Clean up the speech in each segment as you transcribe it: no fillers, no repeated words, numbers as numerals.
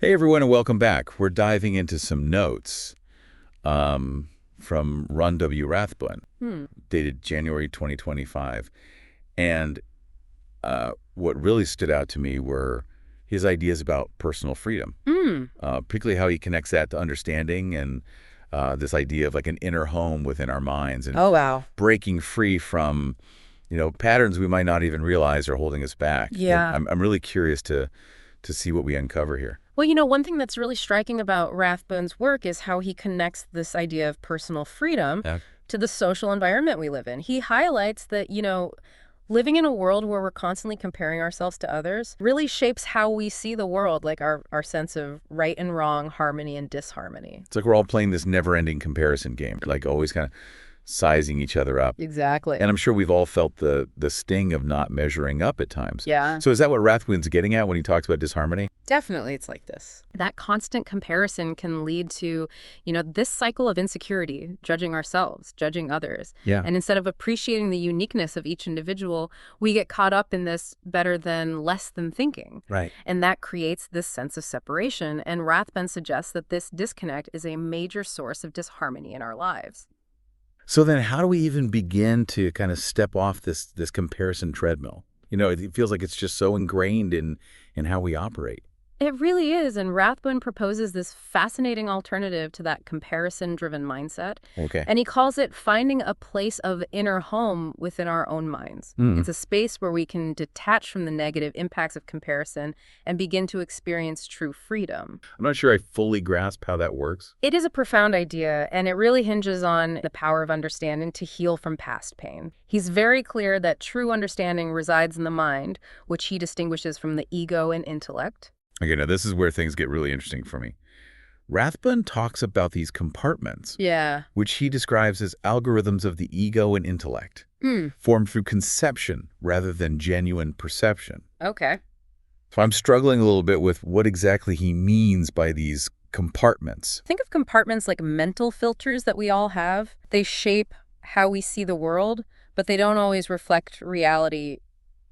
Hey everyone, and welcome back. We're diving into some notes from Ron W Rathbun, dated January 2025. And what really stood out to me were his ideas about personal freedom, particularly how he connects that to understanding and this idea of like an inner home within our minds and Oh, wow. breaking free from, patterns we might not even realize are holding us back. Yeah. I'm really curious to see what we uncover here. Well, one thing that's really striking about Rathbun's work is how he connects this idea of personal freedom Yeah. to the social environment we live in. He highlights that, living in a world where we're constantly comparing ourselves to others really shapes how we see the world, like our sense of right and wrong, harmony and disharmony. It's like we're all playing this never-ending comparison game, like always kind of sizing each other up. Exactly. And I'm sure we've all felt the sting of not measuring up at times. Yeah. So is that what Rathbun's getting at when he talks about disharmony? Definitely, it's like this. That constant comparison can lead to, this cycle of insecurity, judging ourselves, judging others. Yeah. And instead of appreciating the uniqueness of each individual, we get caught up in this better than, less than thinking. Right. And that creates this sense of separation. And Rathbun suggests that this disconnect is a major source of disharmony in our lives. So then how do we even begin to kind of step off this comparison treadmill? It feels like it's just so ingrained in how we operate. It really is, and Rathbun proposes this fascinating alternative to that comparison-driven mindset. Okay. And he calls it finding a place of inner home within our own minds. It's a space where we can detach from the negative impacts of comparison and begin to experience true freedom. I'm not sure I fully grasp how that works. It is a profound idea, and it really hinges on the power of understanding to heal from past pain. He's very clear that true understanding resides in the mind, which he distinguishes from the ego and intellect. Okay, now this is where things get really interesting for me. Rathbun talks about these compartments, which he describes as algorithms of the ego and intellect, formed through conception rather than genuine perception. Okay. So I'm struggling a little bit with what exactly he means by these compartments. Think of compartments like mental filters that we all have. They shape how we see the world, but they don't always reflect reality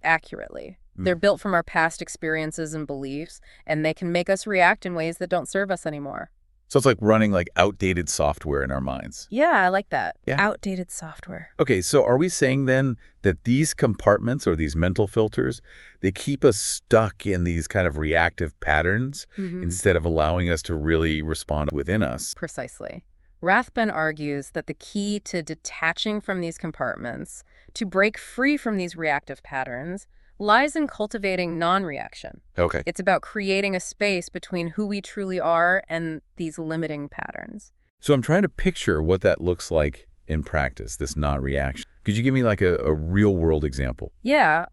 accurately. They're built from our past experiences and beliefs, and they can make us react in ways that don't serve us anymore. So it's like running like outdated software in our minds. Yeah, I like that. Yeah. Outdated software. Okay, so are we saying then that these compartments or these mental filters, they keep us stuck in these kind of reactive patterns instead of allowing us to really respond within us? Precisely. Rathbun argues that the key to detaching from these compartments, to break free from these reactive patterns, lies in cultivating non-reaction. Okay. It's about creating a space between who we truly are and these limiting patterns. So I'm trying to picture what that looks like in practice, this non-reaction. Could you give me like a real-world example? Yeah.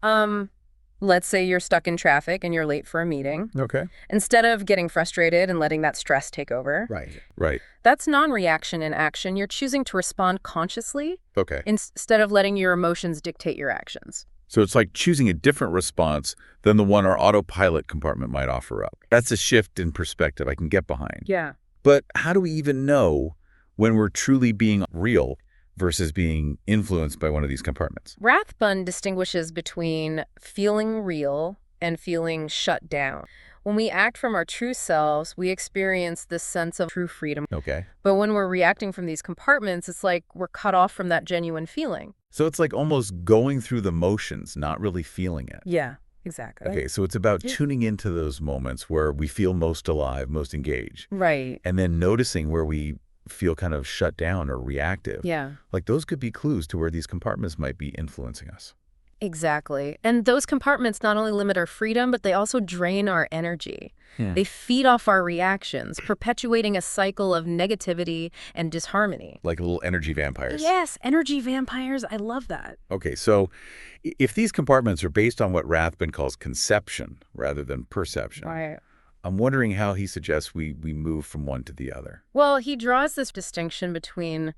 Let's say you're stuck in traffic and you're late for a meeting. Okay. Instead of getting frustrated and letting that stress take over. Right. That's non-reaction in action. You're choosing to respond consciously Okay. instead of letting your emotions dictate your actions. So it's like choosing a different response than the one our autopilot compartment might offer up. That's a shift in perspective I can get behind. Yeah. But how do we even know when we're truly being real versus being influenced by one of these compartments? Rathbun distinguishes between feeling real and feeling shut down. When we act from our true selves, we experience this sense of true freedom. Okay. But when we're reacting from these compartments, it's like we're cut off from that genuine feeling. So it's like almost going through the motions, not really feeling it. Yeah, exactly. Okay, so it's about tuning into those moments where we feel most alive, most engaged. Right. And then noticing where we feel kind of shut down or reactive. Yeah. Like those could be clues to where these compartments might be influencing us. Exactly. And those compartments not only limit our freedom, but they also drain our energy. Yeah. They feed off our reactions, perpetuating a cycle of negativity and disharmony. Like little energy vampires. Yes, energy vampires. I love that. Okay, so if these compartments are based on what Rathbun calls conception rather than perception, Right. I'm wondering how he suggests we move from one to the other. Well, he draws this distinction between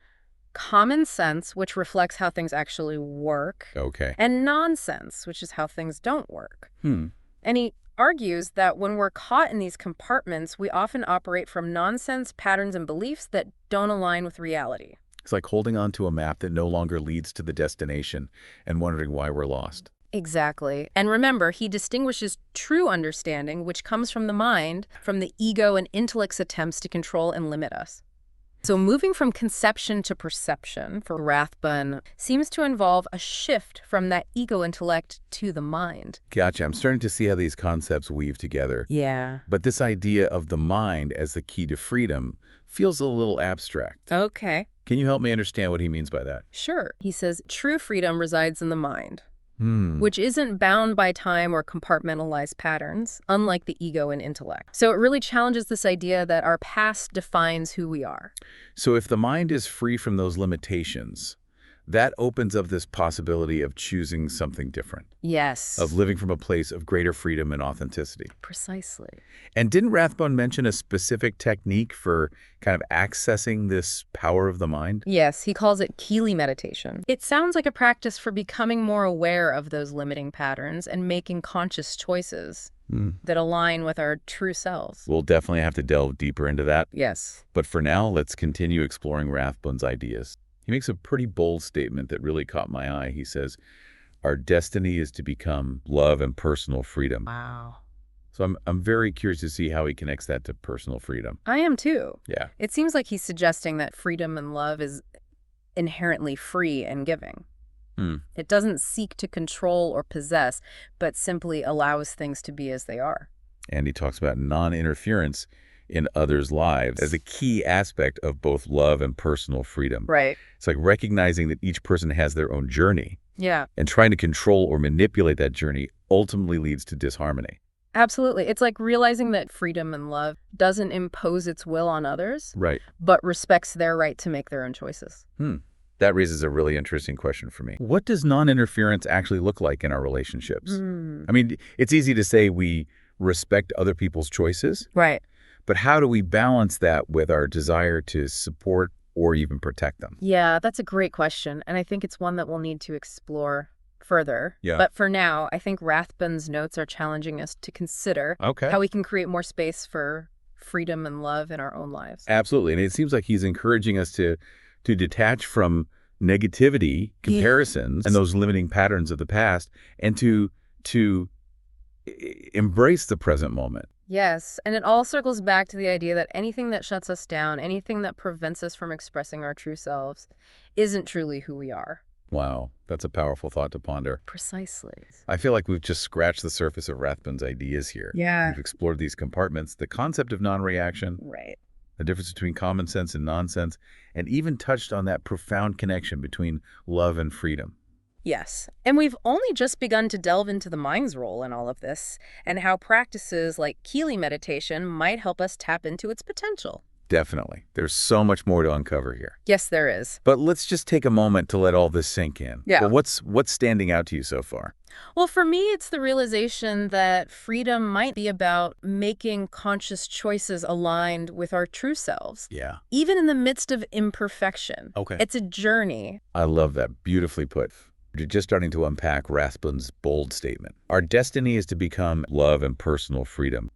common sense, which reflects how things actually work, Okay. and nonsense, which is how things don't work. Hmm. And he argues that when we're caught in these compartments, we often operate from nonsense patterns and beliefs that don't align with reality. It's like holding on to a map that no longer leads to the destination and wondering why we're lost. Exactly. And remember, he distinguishes true understanding, which comes from the mind, from the ego and intellect's attempts to control and limit us. So moving from conception to perception for Rathbun seems to involve a shift from that ego intellect to the mind. Gotcha. I'm starting to see how these concepts weave together. Yeah. But this idea of the mind as the key to freedom feels a little abstract. Okay. Can you help me understand what he means by that? Sure. He says true freedom resides in the mind, which isn't bound by time or compartmentalized patterns, unlike the ego and intellect. So it really challenges this idea that our past defines who we are. So if the mind is free from those limitations, that opens up this possibility of choosing something different, Yes. of living from a place of greater freedom and authenticity. Precisely. And didn't Rathbun mention a specific technique for kind of accessing this power of the mind? Yes, he calls it Kelee meditation. It sounds like a practice for becoming more aware of those limiting patterns and making conscious choices that align with our true selves. We'll definitely have to delve deeper into that. Yes. But for now, let's continue exploring Rathbun's ideas. He makes a pretty bold statement that really caught my eye. He says, our destiny is to become love and personal freedom. Wow. So I'm very curious to see how he connects that to personal freedom. I am too. Yeah. It seems like he's suggesting that freedom and love is inherently free and giving. It doesn't seek to control or possess, but simply allows things to be as they are. And he talks about non-interference in others' lives as a key aspect of both love and personal freedom. Right. It's like recognizing that each person has their own journey. Yeah. And trying to control or manipulate that journey ultimately leads to disharmony. Absolutely. It's like realizing that freedom and love doesn't impose its will on others, Right. but respects their right to make their own choices. That raises a really interesting question for me. What does non-interference actually look like in our relationships? I mean, it's easy to say we respect other people's choices. Right. But how do we balance that with our desire to support or even protect them? Yeah, that's a great question. And I think it's one that we'll need to explore further. Yeah. But for now, I think Rathbun's notes are challenging us to consider how we can create more space for freedom and love in our own lives. Absolutely. And it seems like he's encouraging us to detach from negativity, comparisons, and those limiting patterns of the past, and to embrace the present moment. Yes, and it all circles back to the idea that anything that shuts us down, anything that prevents us from expressing our true selves, isn't truly who we are. Wow, that's a powerful thought to ponder. Precisely. I feel like we've just scratched the surface of Rathbun's ideas here. Yeah. We've explored these compartments, the concept of non-reaction, Right. the difference between common sense and nonsense, and even touched on that profound connection between love and freedom. Yes, and we've only just begun to delve into the mind's role in all of this, and how practices like Kelee meditation might help us tap into its potential. Definitely. There's so much more to uncover here. Yes, there is. But let's just take a moment to let all this sink in. Yeah. Well, what's standing out to you so far? Well, for me, it's the realization that freedom might be about making conscious choices aligned with our true selves, Yeah. even in the midst of imperfection. Okay. It's a journey. I love that. Beautifully put. You're just starting to unpack Rathbun's bold statement. Our destiny is to become love and personal freedom.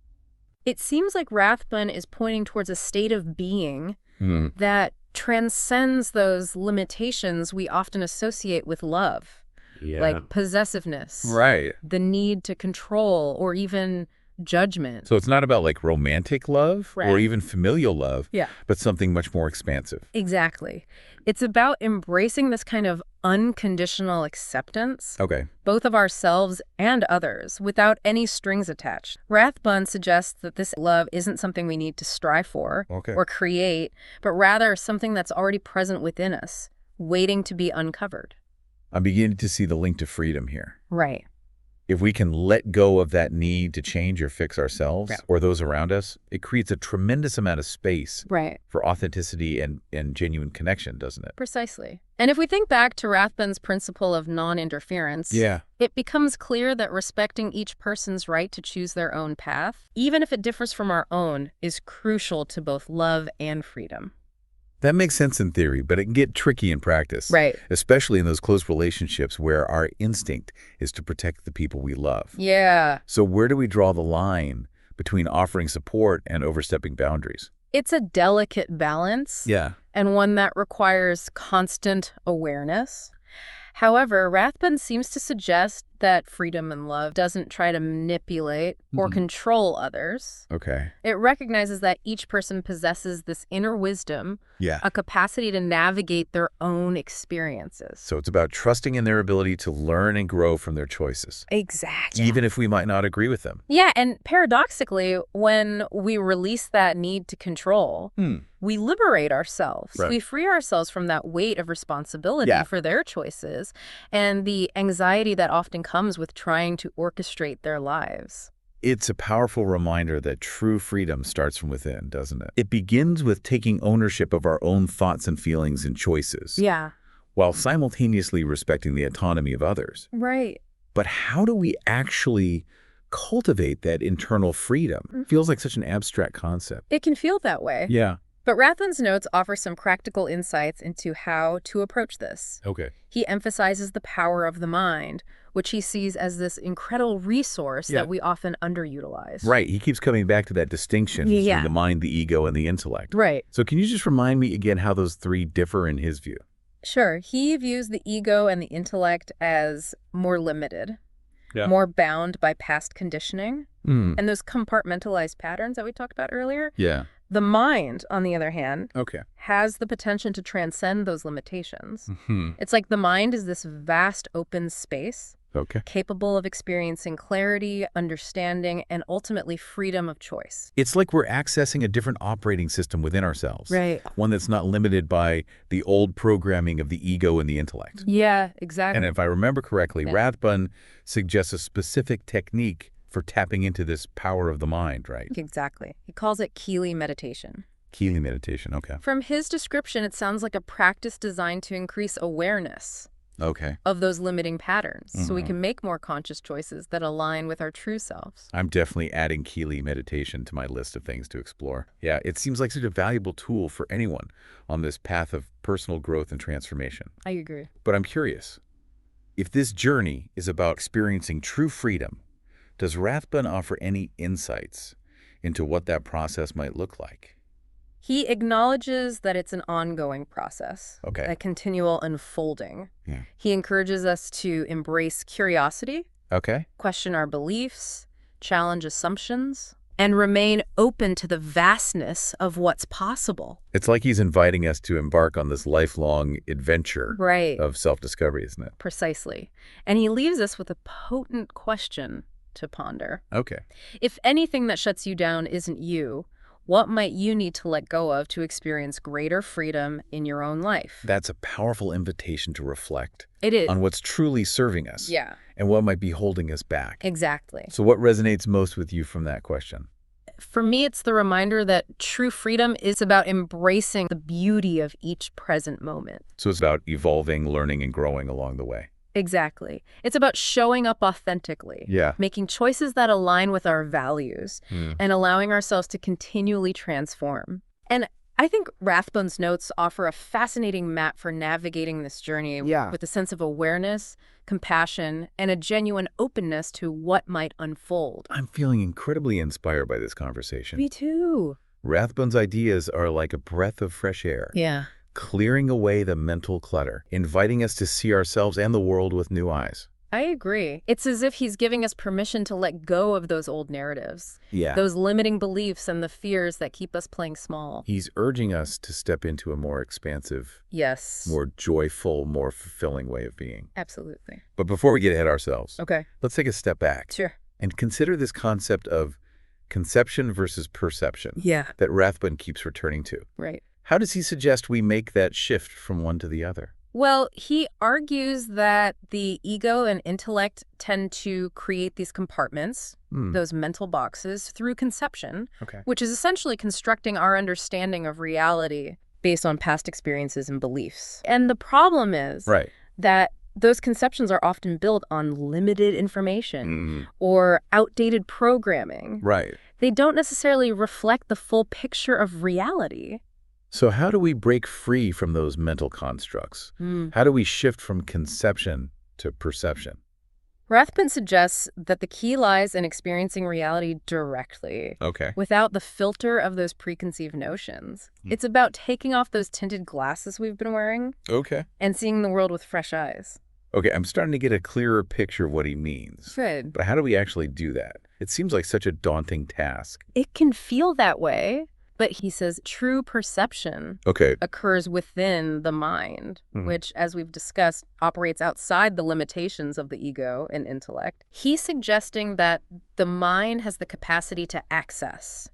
It seems like Rathbun is pointing towards a state of being that transcends those limitations we often associate with love. Yeah. Like possessiveness, Right. the need to control, or even judgment. So it's not about like romantic love or Right. even familial love, Yeah. but something much more expansive. Exactly. It's about embracing this kind of unconditional acceptance, Okay. both of ourselves and others, without any strings attached. Rathbun suggests that this love isn't something we need to strive for or create, but rather something that's already present within us, waiting to be uncovered. I'm beginning to see the link to freedom here. Right. If we can let go of that need to change or fix ourselves or those around us, it creates a tremendous amount of space Right. for authenticity and genuine connection, doesn't it? Precisely. And if we think back to Rathbun's principle of non-interference, it becomes clear that respecting each person's right to choose their own path, even if it differs from our own, is crucial to both love and freedom. That makes sense in theory, but it can get tricky in practice. Right. Especially in those close relationships where our instinct is to protect the people we love. Yeah. So where do we draw the line between offering support and overstepping boundaries? It's a delicate balance. Yeah. And one that requires constant awareness. However, Rathbun seems to suggest that freedom and love doesn't try to manipulate or control others. Okay. It recognizes that each person possesses this inner wisdom, a capacity to navigate their own experiences. So it's about trusting in their ability to learn and grow from their choices. Exactly. Even if we might not agree with them. Yeah, and paradoxically, when we release that need to control, we liberate ourselves. Right. We free ourselves from that weight of responsibility for their choices and the anxiety that often comes with trying to orchestrate their lives. It's a powerful reminder that true freedom starts from within, doesn't it? It begins with taking ownership of our own thoughts and feelings and choices. Yeah. While simultaneously respecting the autonomy of others. Right. But how do we actually cultivate that internal freedom? Feels like such an abstract concept. It can feel that way. Yeah. But Rathbun's notes offer some practical insights into how to approach this. Okay. He emphasizes the power of the mind, which he sees as this incredible resource that we often underutilize. Right. He keeps coming back to that distinction between the mind, the ego, and the intellect. Right. So can you just remind me again how those three differ in his view? Sure. He views the ego and the intellect as more limited, more bound by past conditioning, and those compartmentalized patterns that we talked about earlier. Yeah. The mind, on the other hand, Okay. has the potential to transcend those limitations. It's like the mind is this vast open space, capable of experiencing clarity, understanding, and ultimately freedom of choice. It's like we're accessing a different operating system within ourselves. Right. One that's not limited by the old programming of the ego and the intellect. Yeah, exactly. And if I remember correctly, Rathbun suggests a specific technique for tapping into this power of the mind, right? Exactly. He calls it Kelee meditation. Kelee meditation, okay. From his description, it sounds like a practice designed to increase awareness of those limiting patterns so we can make more conscious choices that align with our true selves. I'm definitely adding Kelee meditation to my list of things to explore. Yeah, it seems like such a valuable tool for anyone on this path of personal growth and transformation. I agree. But I'm curious, if this journey is about experiencing true freedom, does Rathbun offer any insights into what that process might look like? He acknowledges that it's an ongoing process, a continual unfolding. He encourages us to embrace curiosity, question our beliefs, challenge assumptions, and remain open to the vastness of what's possible. It's like he's inviting us to embark on this lifelong adventure of self-discovery, isn't it? Precisely. And he leaves us with a potent question to ponder. Okay. If anything that shuts you down isn't you, what might you need to let go of to experience greater freedom in your own life? That's a powerful invitation to reflect on what's truly serving us and what might be holding us back. Exactly. So what resonates most with you from that question? For me, it's the reminder that true freedom is about embracing the beauty of each present moment. So it's about evolving, learning, and growing along the way. Exactly. It's about showing up authentically, making choices that align with our values, and allowing ourselves to continually transform. And I think Rathbun's notes offer a fascinating map for navigating this journey with a sense of awareness, compassion, and a genuine openness to what might unfold. I'm feeling incredibly inspired by this conversation. Me too. Rathbun's ideas are like a breath of fresh air. Clearing away the mental clutter, inviting us to see ourselves and the world with new eyes. I agree. It's as if he's giving us permission to let go of those old narratives, Yeah. those limiting beliefs and the fears that keep us playing small. He's urging us to step into a more expansive, Yes. more joyful, more fulfilling way of being. Absolutely. But before we get ahead ourselves, Okay. let's take a step back. Sure. And consider this concept of conception versus perception Yeah. that Rathbun keeps returning to. Right. How does he suggest we make that shift from one to the other? Well, he argues that the ego and intellect tend to create these compartments, those mental boxes, through conception, which is essentially constructing our understanding of reality based on past experiences and beliefs. And the problem is that those conceptions are often built on limited information or outdated programming. They don't necessarily reflect the full picture of reality. So how do we break free from those mental constructs? How do we shift from conception to perception? Rathbun suggests that the key lies in experiencing reality directly, without the filter of those preconceived notions. It's about taking off those tinted glasses we've been wearing and seeing the world with fresh eyes. Okay, I'm starting to get a clearer picture of what he means. Good. But how do we actually do that? It seems like such a daunting task. It can feel that way, but he says true perception Okay. occurs within the mind, which, as we've discussed, operates outside the limitations of the ego and intellect. He's suggesting that the mind has the capacity to access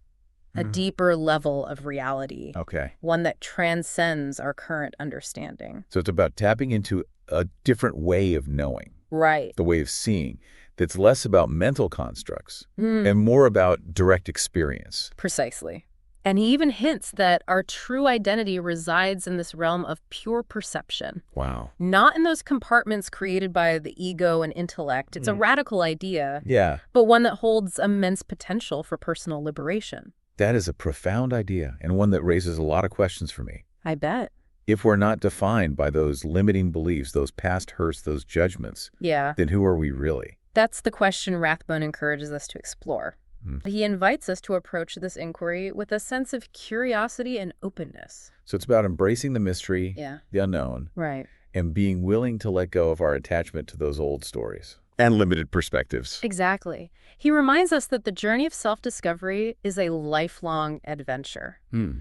a deeper level of reality, Okay. one that transcends our current understanding. So it's about tapping into a different way of knowing, Right. the way of seeing, that's less about mental constructs and more about direct experience. Precisely. And he even hints that our true identity resides in this realm of pure perception. Wow. Not in those compartments created by the ego and intellect. It's a radical idea, Yeah, but one that holds immense potential for personal liberation. that is a profound idea and one that raises a lot of questions for me. I bet. If we're not defined by those limiting beliefs, those past hurts, those judgments, Yeah. then who are we really? That's the question Rathbun encourages us to explore. He invites us to approach this inquiry with a sense of curiosity and openness. So it's about embracing the mystery, Yeah. the unknown, Right. and being willing to let go of our attachment to those old stories and limited perspectives. Exactly. He reminds us that the journey of self-discovery is a lifelong adventure,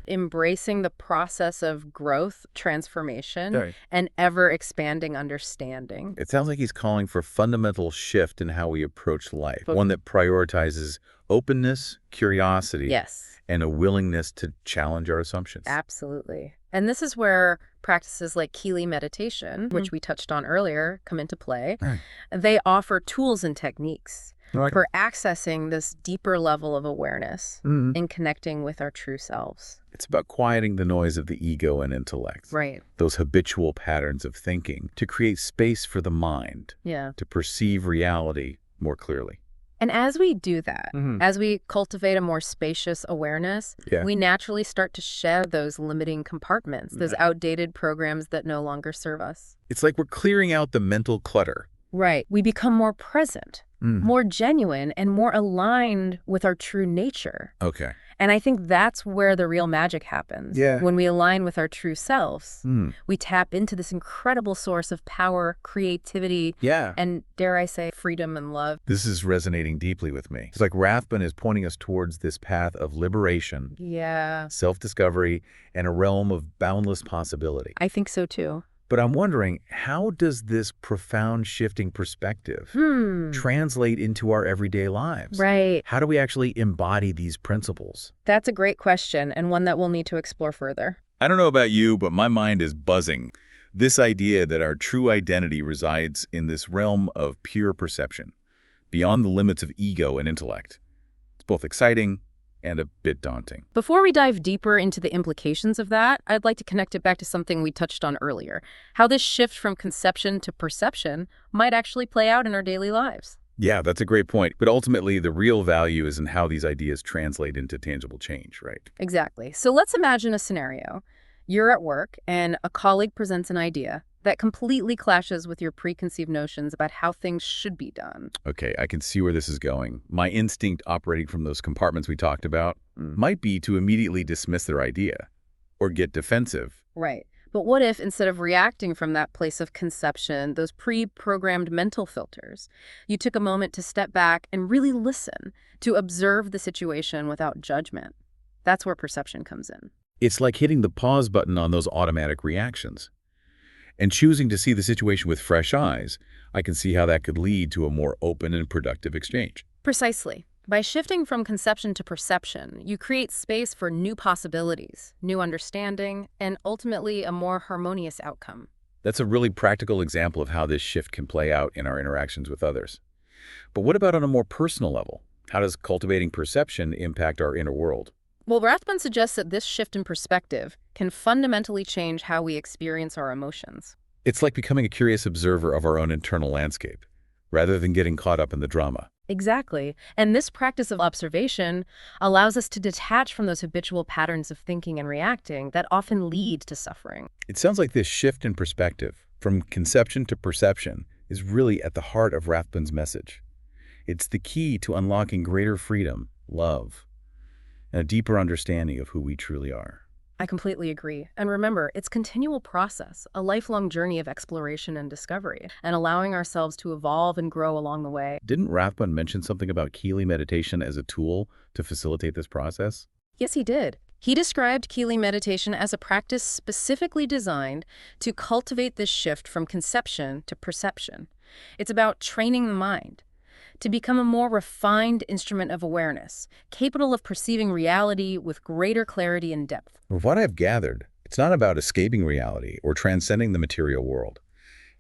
embracing the process of growth, transformation, Right. and ever-expanding understanding. It sounds like he's calling for a fundamental shift in how we approach life, one that prioritizes openness, curiosity, Yes, and a willingness to challenge our assumptions. absolutely. And this is where practices like Kelee meditation, which we touched on earlier, come into play. Right. They offer tools and techniques Right. for accessing this deeper level of awareness and connecting with our true selves. It's about quieting the noise of the ego and intellect, Right. those habitual patterns of thinking, to create space for the mind Yeah. to perceive reality more clearly. And as we do that, as we cultivate a more spacious awareness, Yeah. we naturally start to shed those limiting compartments, those outdated programs that no longer serve us. It's like we're clearing out the mental clutter. Right. We become more present, more genuine, and more aligned with our true nature. Okay. And I think that's where the real magic happens. Yeah. When we align with our true selves, we tap into this incredible source of power, creativity, Yeah. and, dare I say, freedom and love. This is resonating deeply with me. It's like Rathbun is pointing us towards this path of liberation, Yeah, self-discovery, and a realm of boundless possibility. I think so too. But I'm wondering, how does this profound shifting perspective translate into our everyday lives? Right. How do we actually embody these principles? That's a great question, and one that we'll need to explore further. I don't know about you, but my mind is buzzing. This idea that our true identity resides in this realm of pure perception, beyond the limits of ego and intellect. It's both exciting and a bit daunting. Before we dive deeper into the implications of that, I'd like to connect it back to something we touched on earlier, how this shift from conception to perception might actually play out in our daily lives. Yeah, that's a great point. But ultimately, the real value is in how these ideas translate into tangible change, right? Exactly. So let's imagine a scenario. You're at work, and a colleague presents an idea that completely clashes with your preconceived notions about how things should be done. Okay, I can see where this is going. My instinct operating from those compartments we talked about might be to immediately dismiss their idea or get defensive. Right. But what if, instead of reacting from that place of conception, those pre-programmed mental filters, you took a moment to step back and really listen, to observe the situation without judgment? That's where perception comes in. It's like hitting the pause button on those automatic reactions. And choosing to see the situation with fresh eyes, I can see how that could lead to a more open and productive exchange. Precisely. By shifting from conception to perception, you create space for new possibilities, new understanding, and ultimately a more harmonious outcome. That's a really practical example of how this shift can play out in our interactions with others. But what about on a more personal level? How does cultivating perception impact our inner world? Well, Rathbun suggests that this shift in perspective can fundamentally change how we experience our emotions. It's like becoming a curious observer of our own internal landscape, rather than getting caught up in the drama. Exactly. And this practice of observation allows us to detach from those habitual patterns of thinking and reacting that often lead to suffering. It sounds like this shift in perspective, from conception to perception, is really at the heart of Rathbun's message. It's the key to unlocking greater freedom, love, and a deeper understanding of who we truly are. I completely agree. And remember, it's a continual process, a lifelong journey of exploration and discovery, and allowing ourselves to evolve and grow along the way. Didn't Rathbun mention something about Kelee meditation as a tool to facilitate this process? Yes, he did. He described Kelee meditation as a practice specifically designed to cultivate this shift from conception to perception. It's about training the mind to become a more refined instrument of awareness, capable of perceiving reality with greater clarity and depth. From what I've gathered, it's not about escaping reality or transcending the material world.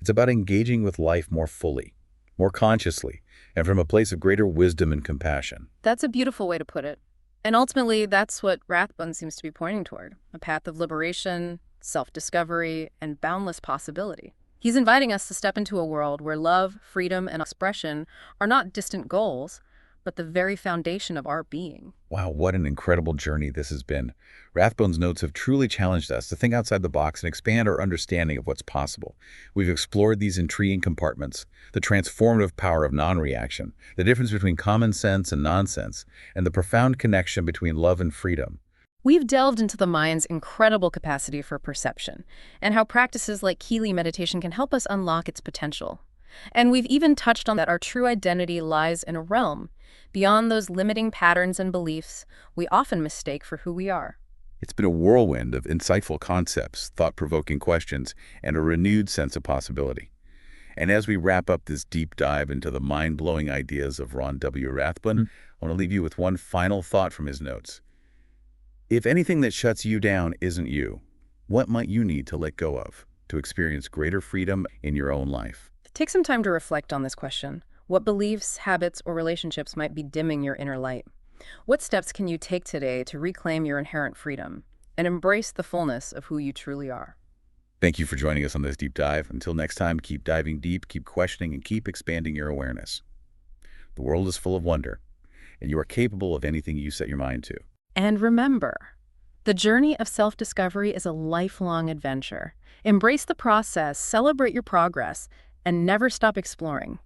It's about engaging with life more fully, more consciously, and from a place of greater wisdom and compassion. That's a beautiful way to put it. And ultimately, that's what Rathbun seems to be pointing toward, a path of liberation, self-discovery, and boundless possibility. He's inviting us to step into a world where love, freedom, and expression are not distant goals, but the very foundation of our being. Wow, what an incredible journey this has been. Rathbun's notes have truly challenged us to think outside the box and expand our understanding of what's possible. We've explored these intriguing compartments, the transformative power of non-reaction, the difference between common sense and nonsense, and the profound connection between love and freedom. We've delved into the mind's incredible capacity for perception and how practices like Kelee meditation can help us unlock its potential. And we've even touched on that our true identity lies in a realm beyond those limiting patterns and beliefs we often mistake for who we are. It's been a whirlwind of insightful concepts, thought-provoking questions, and a renewed sense of possibility. And as we wrap up this deep dive into the mind-blowing ideas of Ron W Rathbun, I want to leave you with one final thought from his notes. If anything that shuts you down isn't you, what might you need to let go of to experience greater freedom in your own life? Take some time to reflect on this question. What beliefs, habits, or relationships might be dimming your inner light? What steps can you take today to reclaim your inherent freedom and embrace the fullness of who you truly are? Thank you for joining us on this deep dive. Until next time, keep diving deep, keep questioning, and keep expanding your awareness. The world is full of wonder, and you are capable of anything you set your mind to. And remember, the journey of self-discovery is a lifelong adventure. Embrace the process, celebrate your progress, and never stop exploring.